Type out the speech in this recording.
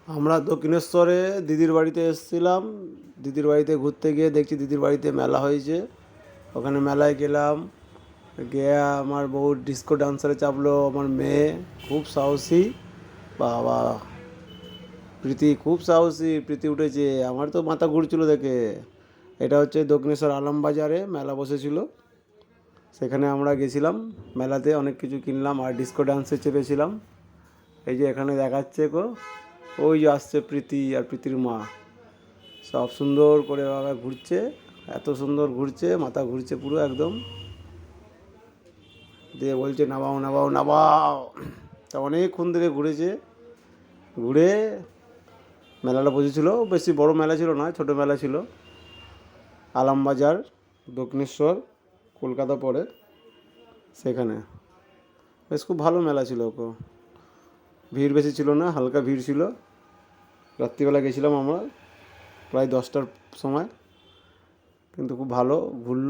আমরা দক্ষিণেশ্বরে দিদির বাড়িতে এসেছিলাম। দিদির বাড়িতে ঘুরতে গিয়ে দেখছি দিদির বাড়িতে মেলা হয়েছে। ওখানে মেলায় গেলাম, গিয়ে আমার বউ ডিস্কো ডান্সারে চাপলো। আমার মেয়ে খুব সাহসী, বাবা, প্রীতি খুব সাহসী, প্রীতি উঠেছে। আমার তো মাথা ঘুরছিল দেখে। এটা হচ্ছে দক্ষিণেশ্বর আলমবাজারে মেলা বসেছিল, সেখানে আমরা গেছিলাম। মেলাতে অনেক কিছু কিনলাম আর ডিস্কো ডান্সে চেপেছিলাম। এই যে এখানে দেখাচ্ছে গো, ওই যে আসছে প্রীতি আর প্রীতির মা, সব সুন্দর করে বাবা ঘুরছে। এত সুন্দর ঘুরছে, মাথা ঘুরছে পুরো একদম। দিয়ে বলছে নামাও নামাও নামাও। তা অনেকক্ষণ ধরে ঘুরেছে। ঘুরে মেলাটা বসেছিল, বেশি বড় মেলা ছিল না, ছোট মেলা ছিল। আলমবাজার, দক্ষিণেশ্বর, কলকাতা পড়ে সেখানে। বেশ খুব ভালো মেলা ছিল। ভিড় বেশি ছিল না, হালকা ভিড় ছিল। রাত্রিবেলা গেছিলাম আমরা প্রায় 10টার সময়, কিন্তু খুব ভালো ঘুরল।